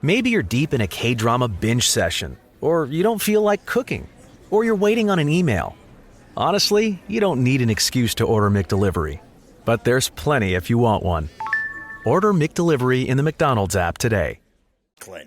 Maybe you're deep in a K-drama binge session, or you don't feel like cooking, or you're waiting on an email. Honestly, you don't need an excuse to order McDelivery, but there's plenty if you want one. Order McDelivery in the McDonald's app today.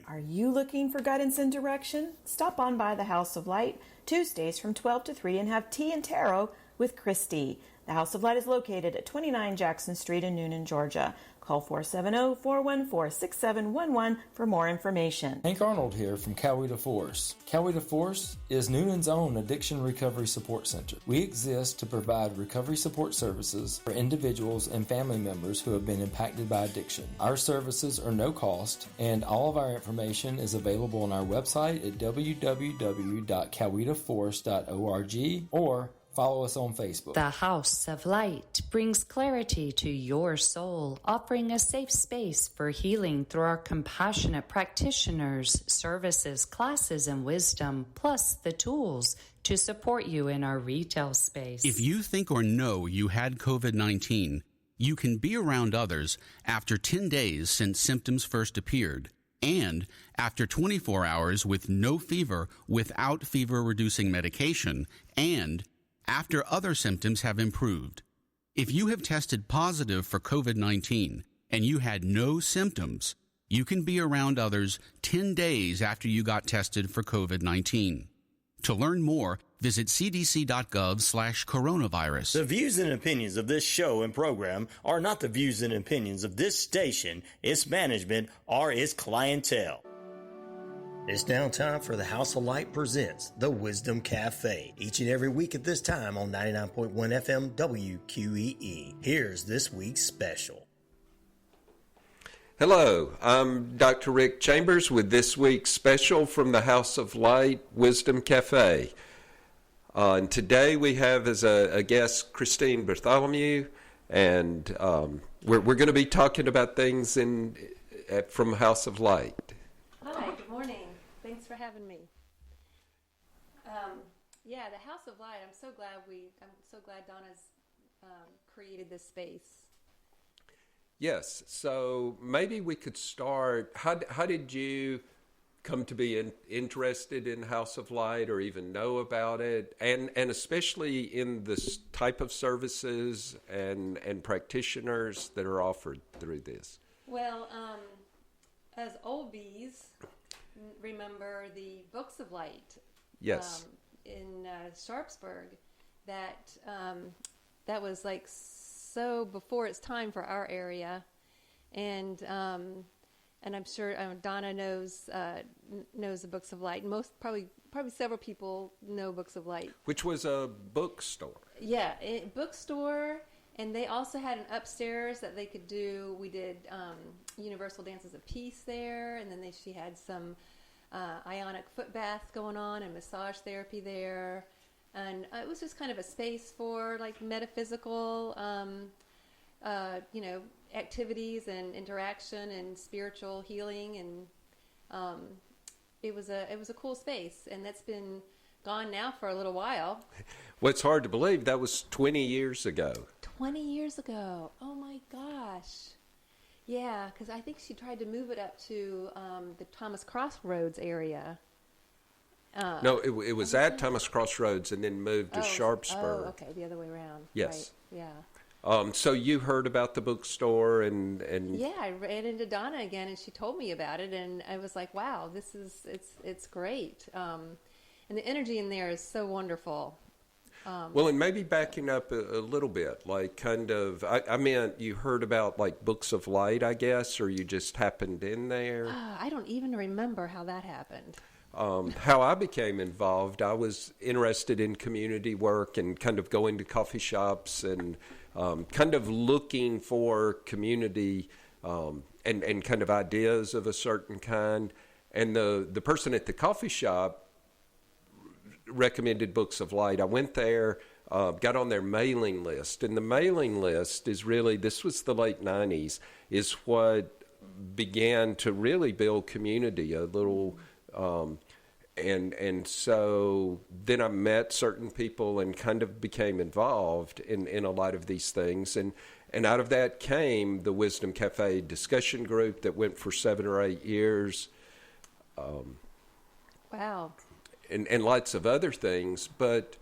Are you looking for guidance and direction? Stop on by the House of Light Tuesdays from 12 to 3 and have tea and tarot with Christy. The House of Light is located at 29 Jackson Street in Newnan, Georgia. Call 470-414-6711 for more information. Hank Arnold here from Coweta Force. Coweta Force is Newman's own addiction recovery support center. We exist to provide recovery support services for individuals and family members who have been impacted by addiction. Our services are no cost, and all of our information is available on our website at www.cowetaforce.org or follow us on Facebook. The House of Light brings clarity to your soul, offering a safe space for healing through our compassionate practitioners, services, classes, and wisdom, plus the tools to support you in our retail space. If you think or know you had COVID-19, you can be around others after 10 days since symptoms first appeared, and after 24 hours with no fever without fever-reducing medication, and after other symptoms have improved. If you have tested positive for COVID-19 and you had no symptoms, you can be around others 10 days after you got tested for COVID-19. To learn more, visit cdc.gov/coronavirus. The views and opinions of this show and program are not the views and opinions of this station, its management, or its clientele. It's now time for the House of Light presents The Wisdom Cafe, each and every week at this time on 99.1 FM WQEE. Here's this week's special. Hello, I'm Dr. Rick Chambers with this week's special from the House of Light Wisdom Cafe. And today we have as a guest Christine Bartholomew, and we're going to be talking about things from House of Light. Hi, good morning. Thanks for having me. The House of Light. I'm so glad Donna's created this space. Yes. So maybe we could start. How did you come to be interested in House of Light, or even know about it, and especially in this type of services and practitioners that are offered through this? Well, as old bees, remember the Books of Light. Yes. In Sharpsburg, that was like so before its time for our area, and I'm sure Donna knows the Books of Light. Most probably several people know Books of Light, which was a bookstore. Yeah, bookstore, and they also had an upstairs that they could do. We did Universal Dances of Peace there, and then she had some ionic foot baths going on and massage therapy there, and it was just kind of a space for like metaphysical activities and interaction and spiritual healing, and it was a cool space, and that's been gone now for a little while. Well, it's hard to believe that was 20 years ago. 20 years ago. Oh my gosh. Yeah, because I think she tried to move it up to the Thomas Crossroads area. No, it was at Thomas Crossroads and then moved to Sharpsburg. Oh, okay, the other way around. Yes. Right. Yeah. So you heard about the bookstore and yeah, I ran into Donna again, and she told me about it, and I was like, wow, it's great, and the energy in there is so wonderful. Well, and maybe backing up a little bit, like kind of, I meant you heard about like Books of Light, I guess, or you just happened in there? I don't even remember how that happened. How I became involved, I was interested in community work and kind of going to coffee shops and kind of looking for community and kind of ideas of a certain kind. And the person at the coffee shop recommended Books of Light. I went there, got on their mailing list, and the mailing list is really, this was the late 90s, is what began to really build community a little, and so then I met certain people and kind of became involved in a lot of these things, and out of that came the Wisdom Cafe discussion group that went for 7 or 8 years. Wow. and lots of other things. But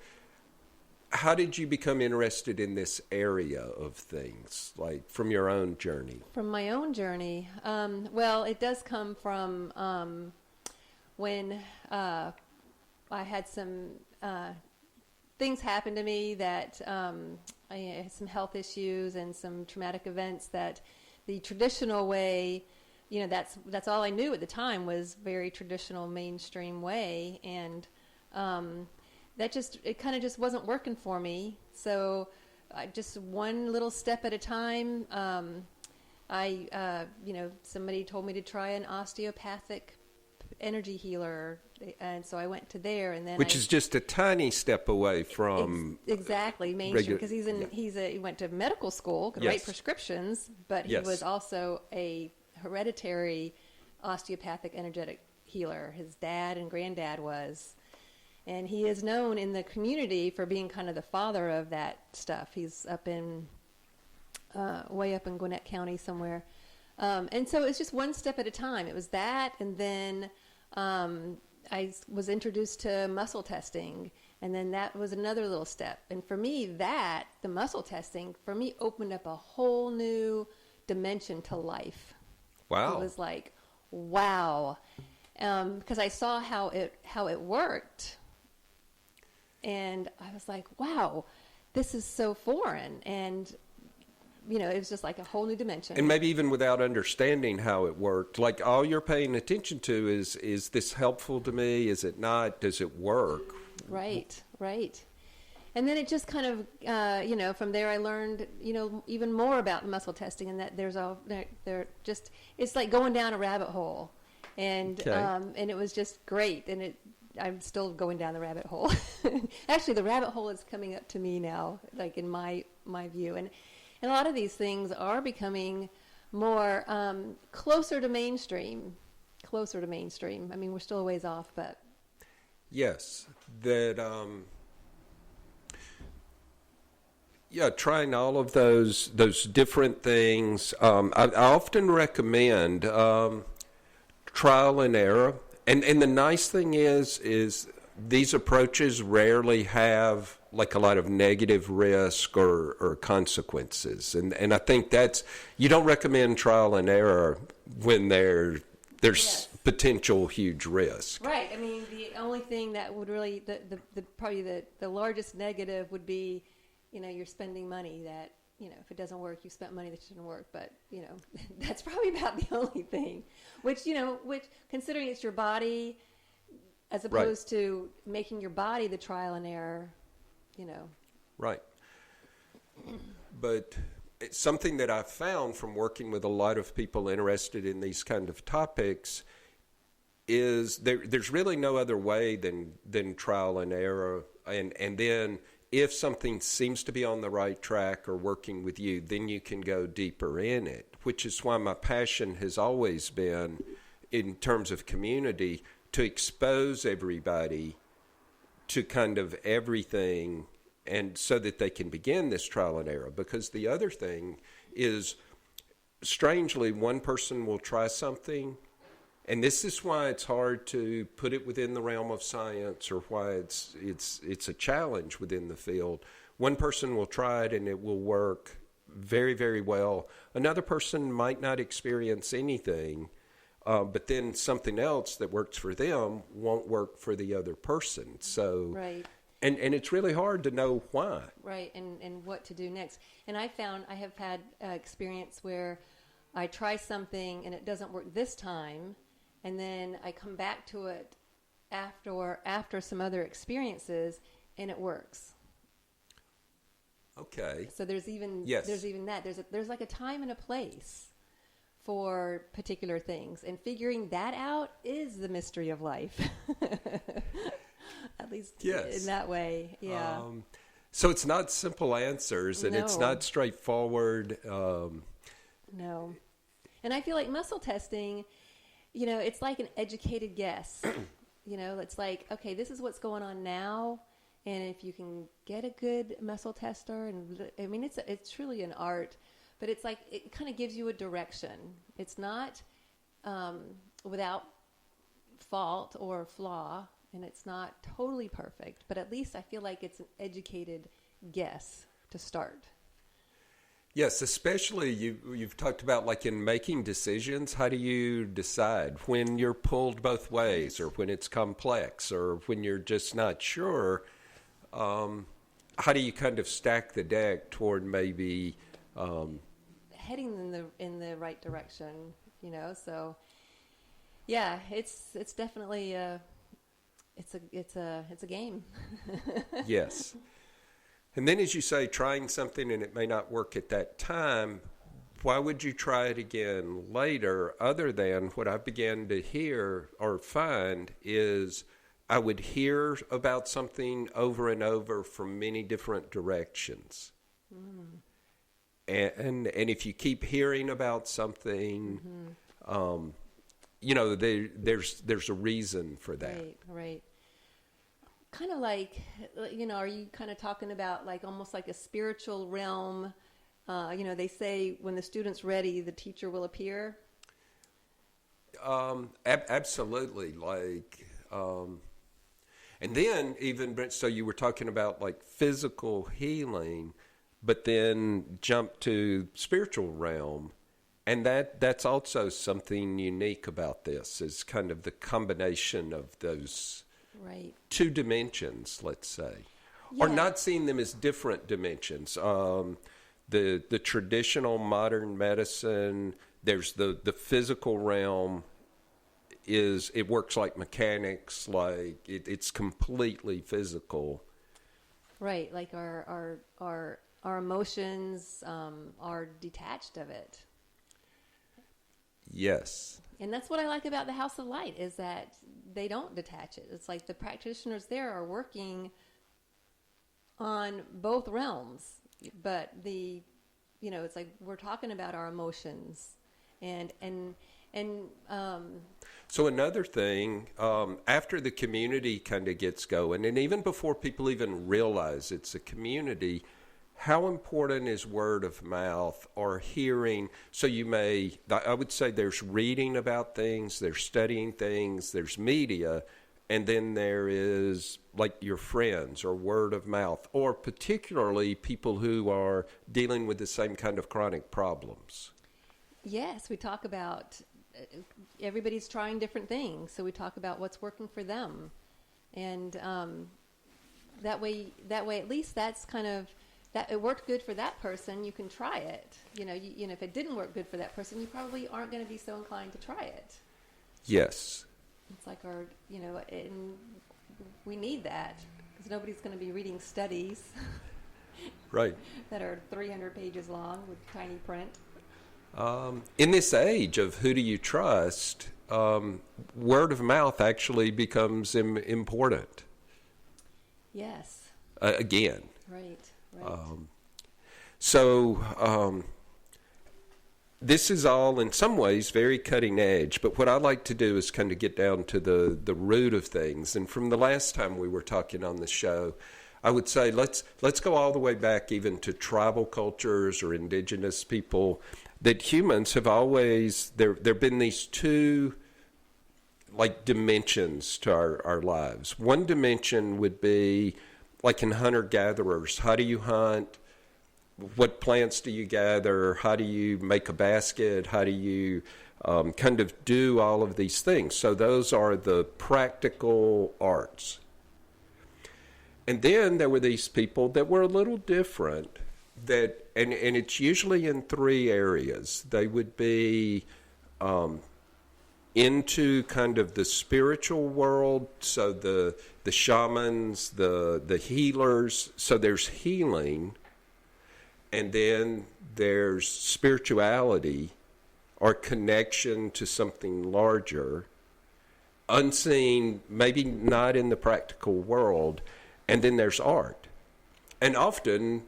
how did you become interested in this area of things, like from your own journey? From my own journey, well, it does come from when I had some things happen to me that I had some health issues and some traumatic events that the traditional way, that's all I knew at the time was very traditional mainstream way, and it kind of just wasn't working for me. So just one little step at a time. Somebody told me to try an osteopathic energy healer, and so I went to there, and then which is just a tiny step away from exactly mainstream, because he went to medical school, could write prescriptions, but he was also a hereditary osteopathic energetic healer. His dad and granddad was. And he is known in the community for being kind of the father of that stuff. He's up in, way up in Gwinnett County somewhere. And so it's just one step at a time. It was that, and then I was introduced to muscle testing, and then that was another little step. And for me, the muscle testing, for me, opened up a whole new dimension to life. Wow. It was like, wow. Because I saw how it worked. And I was like, wow, this is so foreign. And, it was just like a whole new dimension. And maybe even without understanding how it worked, like all you're paying attention to is this helpful to me? Is it not? Does it work? Right. And then it just kind of, from there I learned, even more about muscle testing, and that it's like going down a rabbit hole. And and it was just great, and I'm still going down the rabbit hole. Actually, the rabbit hole is coming up to me now, like in my view, and a lot of these things are becoming more closer to mainstream. I mean, we're still a ways off, but yes, that trying all of those different things. I often recommend trial and error. And the nice thing is these approaches rarely have like a lot of negative risk or consequences. And I think you don't recommend trial and error when there's potential huge risk. Right. I mean, the only thing that would really, probably the largest negative would be, you're spending money that, if it doesn't work, you spent money that shouldn't work. But, that's probably about the only thing. Which considering it's your body, as opposed to making your body the trial and error, Right. But it's something that I've found from working with a lot of people interested in these kind of topics is there's really no other way than trial and error. And then if something seems to be on the right track or working with you, then you can go deeper in it, which is why my passion has always been, in terms of community, to expose everybody to kind of everything, and so that they can begin this trial and error. Because the other thing is, strangely, one person will try something, and this is why it's hard to put it within the realm of science, or why it's a challenge within the field. One person will try it and it will work very, very well. Another person might not experience anything, but then something else that works for them won't work for the other person. So, right. And it's really hard to know why. Right, and what to do next. And I have had experience where I try something and it doesn't work this time, and then I come back to it after some other experiences, and it works. Okay. So there's even that. There's like a time and a place for particular things, and figuring that out is the mystery of life. At least in that way, yeah. So it's not simple answers, and it's not straightforward. No. And I feel like muscle testing, it's like an educated guess. It's like, okay, this is what's going on now, and if you can get a good muscle tester, and I mean, it's truly an art, but it's like, it kind of gives you a direction. It's not without fault or flaw, and it's not totally perfect, but at least I feel like it's an educated guess to start. Yes, especially you've talked about like in making decisions, how do you decide when you're pulled both ways or when it's complex or when you're just not sure? How do you kind of stack the deck toward maybe heading in the right direction, so yeah, it's definitely it's a game. Yes. And then, as you say, trying something and it may not work at that time, why would you try it again later, other than what I began to hear or find is I would hear about something over and over from many different directions. And if you keep hearing about something, there's a reason for that. Right. Kind of like, are you kind of talking about like almost like a spiritual realm? They say when the student's ready, the teacher will appear. Absolutely. Like, and then even, so you were talking about like physical healing, but then jump to spiritual realm. And that's also something unique about this, is kind of the combination of those two dimensions, let's say, or not seeing them as different dimensions. The traditional modern medicine, there's the physical realm, it works like mechanics, like it's completely physical. Right, like our emotions are detached of it. Yes. And that's what I like about the House of Light, is that they don't detach it. It's like the practitioners there are working on both realms, but it's like we're talking about our emotions and so another thing, after the community kind of gets going, and even before people even realize it's a community, how important is word of mouth or hearing? So I would say there's reading about things, there's studying things, there's media, and then there is like your friends or word of mouth, or particularly people who are dealing with the same kind of chronic problems. Yes, we talk about everybody's trying different things, so we talk about what's working for them, and that way at least that's kind of that it worked good for that person. You can try it. If it didn't work good for that person, you probably aren't going to be so inclined to try it. Yes. It's like and we need that, because nobody's going to be reading studies, right, that are 300 pages long with tiny print. In this age of who do you trust, word of mouth actually becomes important. Yes. Again. Right. This is all in some ways very cutting edge, but what I like to do is kind of get down to the root of things. And from the last time we were talking on the show, I would say let's go all the way back even to tribal cultures or indigenous people, that humans have always, there have been these two like dimensions to our lives. One dimension would be like in hunter-gatherers. How do you hunt? What plants do you gather? How do you make a basket? How do you kind of do all of these things? So those are the practical arts. And then there were these people that were a little different, that, and it's usually in three areas. They would be into kind of the spiritual world, so the shamans, the healers. So there's healing, and then there's spirituality or connection to something larger, unseen, maybe not in the practical world, and then there's art. And often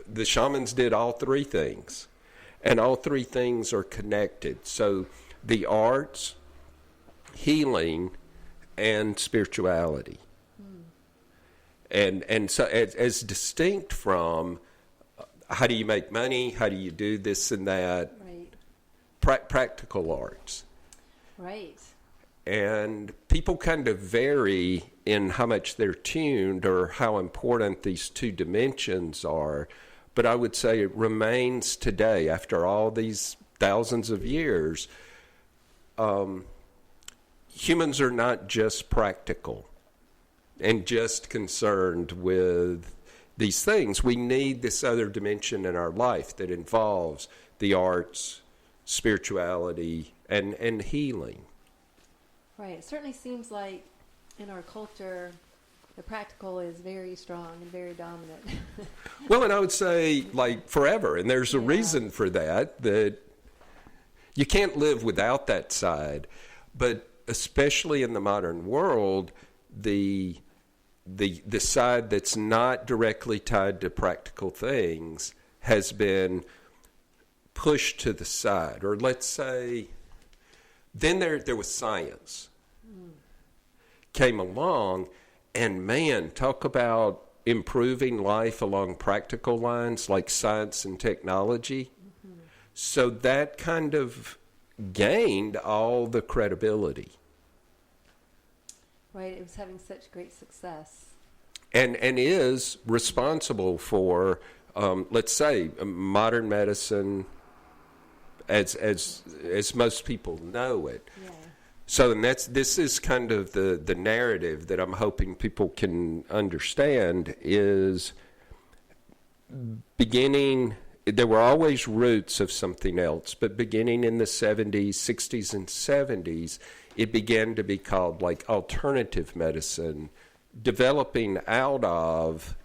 the shamans did all three things, and all three things are connected. So the arts, healing, and spirituality. And so as distinct from how do you make money, how do you do this and that, Right. Practical arts. Right. And people kind of vary in how much they're tuned or how important these two dimensions are. But I would say it remains today, after all these thousands of years, humans are not just practical and just concerned with these things. We need this other dimension in our life that involves the arts, spirituality, and healing. Right. It certainly seems like in our culture, the practical is very strong and very dominant. Well, and I would say, like, forever. And there's a reason for that you can't live without that side. But especially in the modern world, the side that's not directly tied to practical things has been pushed to the side. Or let's say, then there was science. Came along, and man, talk about improving life along practical lines like science and technology. Mm-hmm. So that kind of gained all the credibility. Right, it was having such great success. And is responsible for, let's say, modern medicine as most people know it. Yeah. So this is kind of the narrative that I'm hoping people can understand is beginning, there were always roots of something else, but beginning in the 70s, 60s, and 70s, it began to be called like alternative medicine, developing out of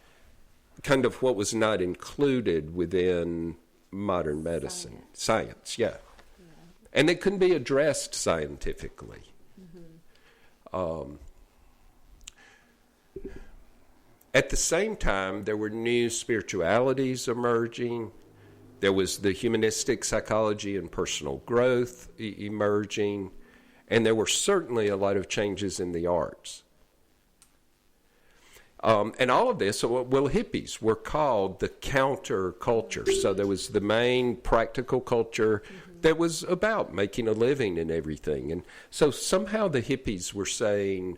kind of what was not included within modern medicine. Science, yeah. And it couldn't be addressed scientifically. Mm-hmm. At the same time, there were new spiritualities emerging. There was the humanistic psychology and personal growth emerging. And there were certainly a lot of changes in the arts. And all of this, well, hippies were called the counterculture. So there was the main practical culture that was about making a living and everything. And so somehow the hippies were saying,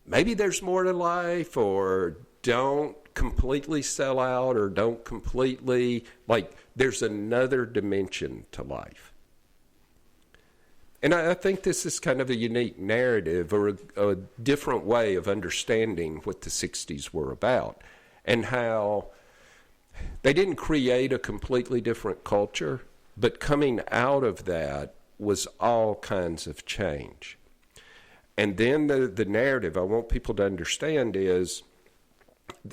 maybe there's more to life, or don't completely sell out, or don't completely, like, there's another dimension to life. And I think this is kind of a unique narrative, or a different way of understanding what the 60s were about, and how they didn't create a completely different culture, but coming out of that was all kinds of change. And then the narrative I want people to understand is,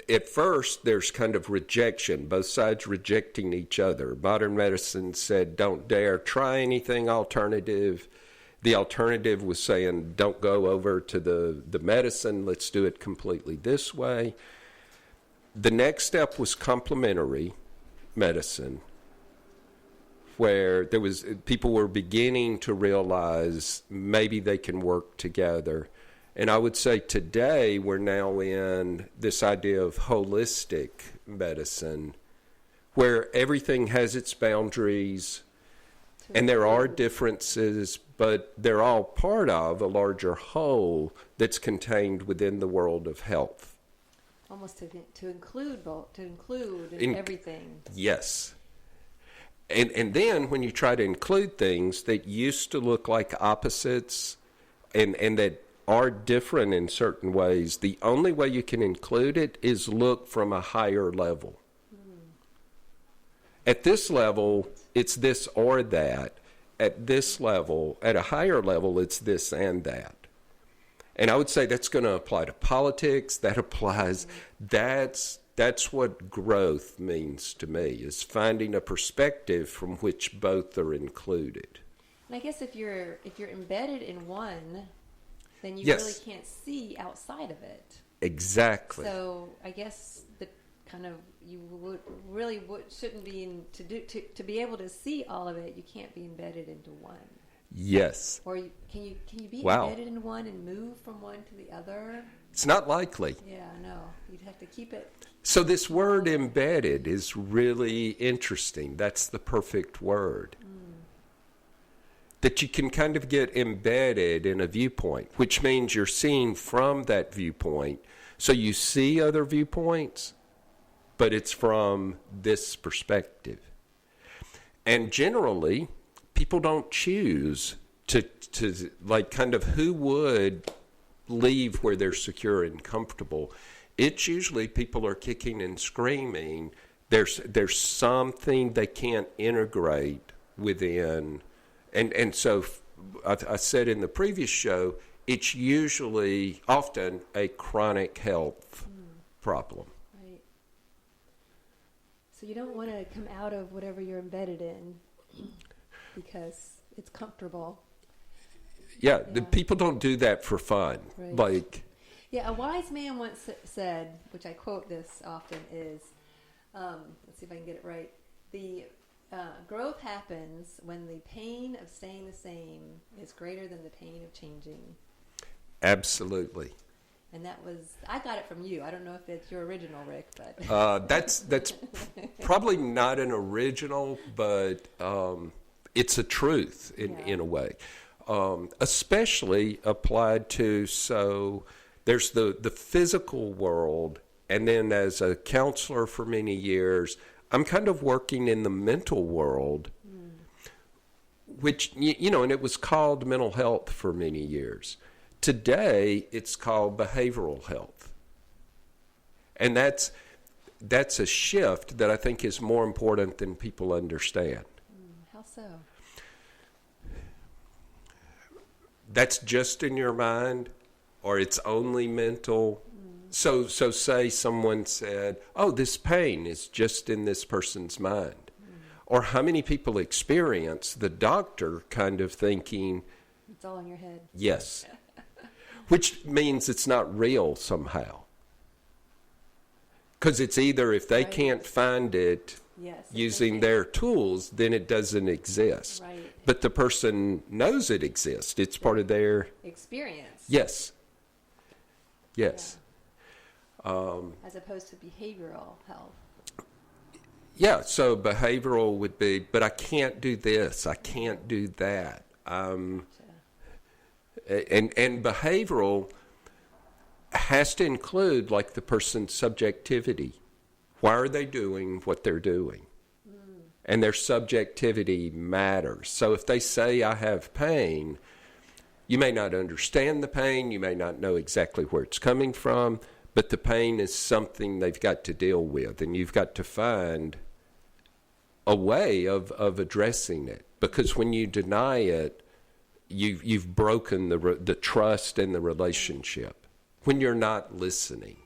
at first, there's kind of rejection, both sides rejecting each other. Modern medicine said, don't dare try anything alternative. The alternative was saying, don't go over to the medicine, let's do it completely this way. The next step was complementary medicine, where people were beginning to realize maybe they can work together. And I would say today we're now in this idea of holistic medicine, where everything has its boundaries, and there are differences, but they're all part of a larger whole that's contained within the world of health. Almost to include in everything. Yes. And then when you try to include things that used to look like opposites and that are different in certain ways, the only way you can include it is look from a higher level. At this level, it's this or that. At this level, at a higher level, it's this and that. And I would say that's going to apply to politics. That applies, that's what growth means to me, is finding a perspective from which both are included. And I guess if you're embedded in one, then you Yes. really can't see outside of it. Exactly. So I guess the kind of you shouldn't be to be able to see all of it. You can't be embedded into one. Yes. Or can you be Wow. embedded in one and move from one to the other? It's not likely. Yeah, no. You'd have to keep it. So this word embedded is really interesting. That's the perfect word. that you can kind of get embedded in a viewpoint, which means you're seeing from that viewpoint. So you see other viewpoints, but it's from this perspective. And generally, people don't choose to like kind of who would leave where they're secure and comfortable. It's usually people are kicking and screaming. There's something they can't integrate within. And so I said in the previous show, it's usually often a chronic health problem. Right. So you don't want to come out of whatever you're embedded in because it's comfortable. Yeah, the people don't do that for fun. Right. Like, yeah, a wise man once said, which I quote this often, is, let's see if I can get it right, the growth happens when the pain of staying the same is greater than the pain of changing. absolutely. And that was, I got it from you. I don't know if it's your original, Rick, but. That's probably not an original, but it's a truth in a way. Especially applied to, so there's the physical world, and then as a counselor for many years, I'm kind of working in the mental world, which, you know, and it was called mental health for many years. Today, it's called behavioral health. And that's a shift that I think is more important than people understand. How so? That's just in your mind, or it's only mental. So say someone said, oh, this pain is just in this person's mind. Or how many people experience the doctor kind of thinking, It's all in your head. yes, which means it's not real somehow. Because it's either if they can't find it using their tools, then it doesn't exist. Right. But the person knows it exists. It's part of their Experience. yes. As opposed to behavioral health. Yeah, so behavioral would be, but I can't do this, I can't do that. And behavioral has to include like the person's subjectivity. Why are they doing what they're doing? And their subjectivity matters. So if they say I have pain, you may not understand the pain, you may not know exactly where it's coming from, but the pain is something they've got to deal with, and you've got to find a way of addressing it. Because when you deny it, you've broken the trust and the relationship when you're not listening.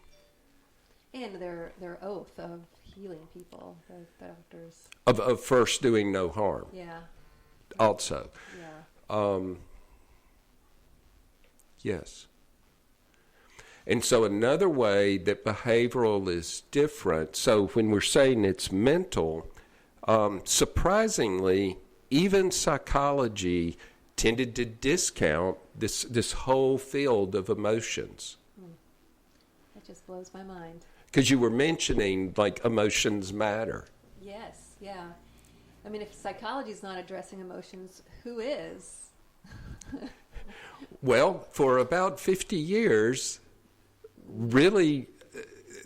And their oath of healing people, the doctors. Of first doing no harm. Yeah. Also. Yeah. Yes. And so another way that behavioral is different, so when we're saying it's mental, surprisingly, even psychology tended to discount this whole field of emotions. That just blows my mind. Because you were mentioning, like, emotions matter. Yes, yeah. I mean, if psychology is not addressing emotions, who is? Well, for about 50 years, really,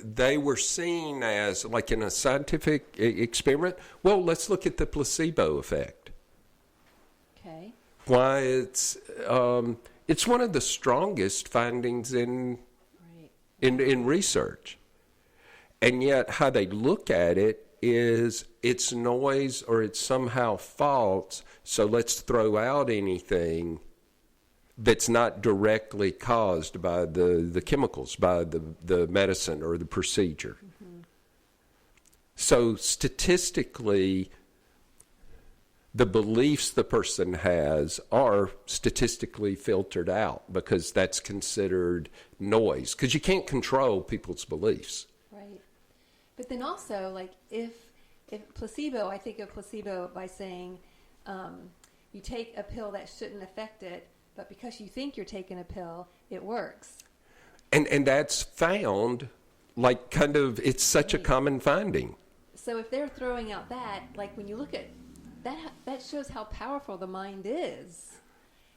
they were seen as, like in a scientific experiment, well, let's look at the placebo effect. Okay. Why it's one of the strongest findings in research. And yet how they look at it is it's noise or it's somehow false, so let's throw out anything that's not directly caused by the chemicals, by the medicine or the procedure. Mm-hmm. So statistically, the beliefs the person has are statistically filtered out because that's considered noise. Because you can't control people's beliefs. Right. But then also, like, if placebo, I think of placebo by saying you take a pill that shouldn't affect it, but because you think you're taking a pill, it works. And that's found, like, kind of, it's such a common finding. So if they're throwing out that, like when you look at that shows how powerful the mind is.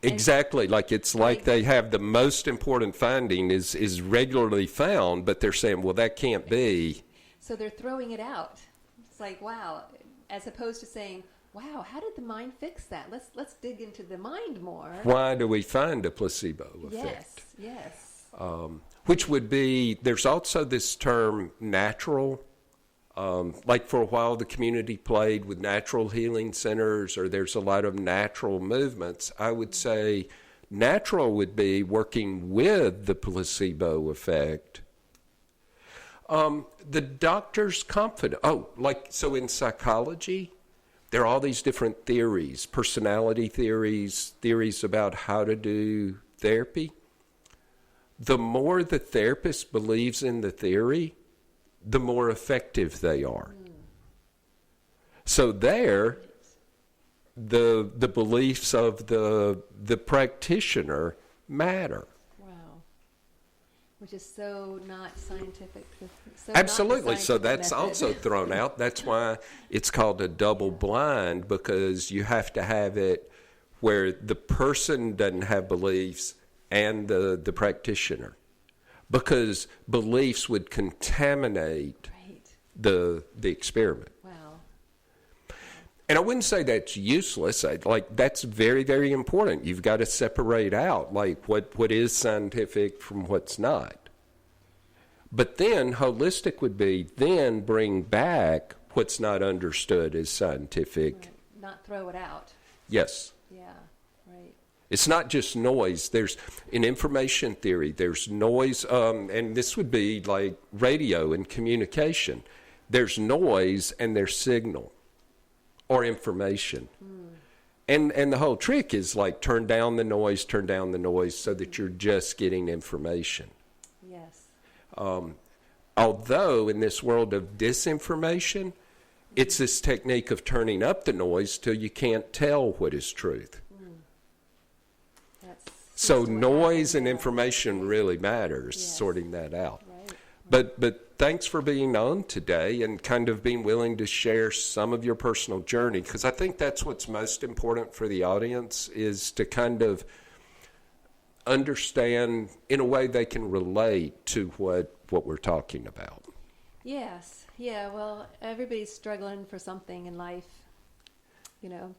Exactly. Like it's like they have the most important finding is regularly found, but they're saying, well, that can't be. So they're throwing it out. It's like, wow, as opposed to saying, wow, how did the mind fix that? Let's dig into the mind more. Why do we find a placebo effect? Yes. Which would be, there's also this term natural. Like for a while, the community played with natural healing centers, or there's a lot of natural movements. I would say natural would be working with the placebo effect. The doctor's confidence. So in psychology, there are all these different theories, personality theories, theories about how to do therapy. The more the therapist believes in the theory, the more effective they are. So there, the beliefs of the practitioner matter. Wow. Which is so not scientific. Absolutely. So that's also thrown out. That's why it's called a double blind, because you have to have it where the person doesn't have beliefs and the practitioner. Because beliefs would contaminate the experiment. Wow. And I wouldn't say that's useless. That's very, very important. You've got to separate out what is scientific from what's not. But then holistic would be then bring back what's not understood as scientific. Right. Not throw it out. Yes. Yeah. Right. It's not just noise. There's, in information theory, there's noise, and this would be like radio and communication. There's noise and there's signal or information. And the whole trick is like turn down the noise so that you're just getting information. Yes. Although in this world of disinformation, it's this technique of turning up the noise till you can't tell what is truth. So noise and information really matters, sorting that out. Right. But thanks for being on today and kind of being willing to share some of your personal journey, because I think that's what's most important for the audience, is to kind of understand in a way they can relate to what we're talking about. Yes. Yeah, well, everybody's struggling for something in life,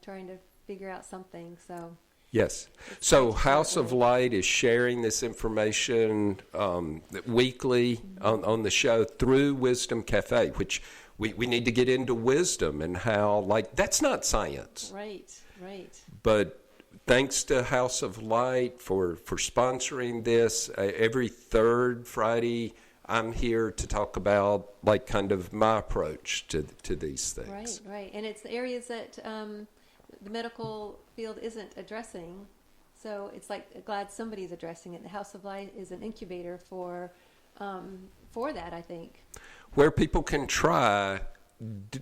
trying to figure out something, so... Yes. So House of Light is sharing this information weekly on the show through Wisdom Cafe, which we need to get into wisdom and how, that's not science. Right. But thanks to House of Light for sponsoring this. Every third Friday, I'm here to talk about, kind of my approach to these things. Right. And it's areas that... the medical field isn't addressing, so it's glad somebody's addressing it. The House of Light is an incubator for that, I think. Where people can try,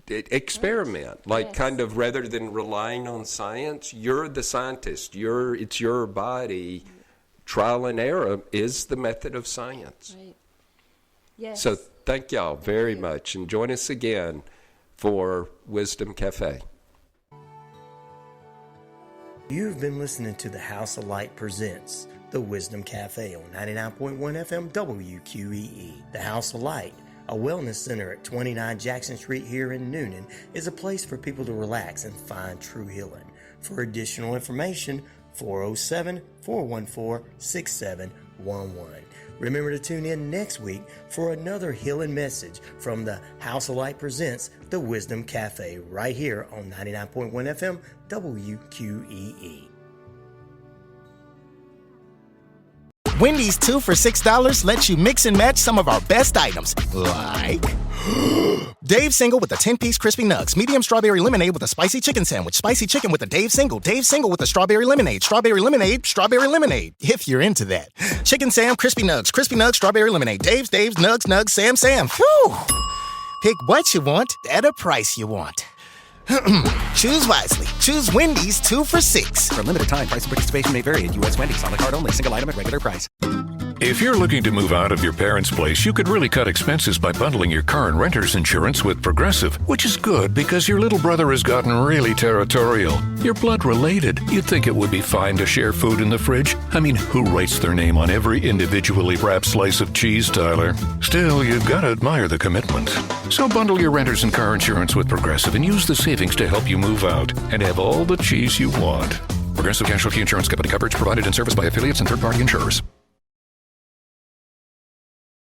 experiment, kind of rather than relying on science. You're the scientist. It's your body. Trial and error is the method of science. Right. Yes. So thank y'all very much, and join us again for Wisdom Cafe. You've been listening to the House of Light presents the Wisdom Cafe on 99.1 FM WQEE. The House of Light, a wellness center at 29 Jackson Street here in Newnan, is a place for people to relax and find true healing. For additional information, 407-414-6711. Remember to tune in next week for another healing message from the House of Light presents the Wisdom Cafe right here on 99.1 FM WQEE. Wendy's 2 for $6 lets you mix and match some of our best items, like Dave Single with a 10-piece crispy nugs, medium strawberry lemonade with a spicy chicken sandwich, spicy chicken with a Dave Single with a strawberry lemonade, if you're into that. Chicken Sam, crispy nugs, strawberry lemonade, Dave's, nugs, Sam. Whew! Pick what you want at a price you want. Choose wisely. Choose Wendy's 2 for $6. For a limited time, price and participation may vary at U.S. Wendy's. On the card only. Single item at regular price. If you're looking to move out of your parents' place, you could really cut expenses by bundling your car and renter's insurance with Progressive, which is good because your little brother has gotten really territorial. You're blood related. You'd think it would be fine to share food in the fridge. I mean, who writes their name on every individually wrapped slice of cheese, Tyler? Still, you've got to admire the commitment. So bundle your renter's and car insurance with Progressive and use the savings to help you move out and have all the cheese you want. Progressive Casualty Insurance Company. Coverage provided and serviced by affiliates and third-party insurers.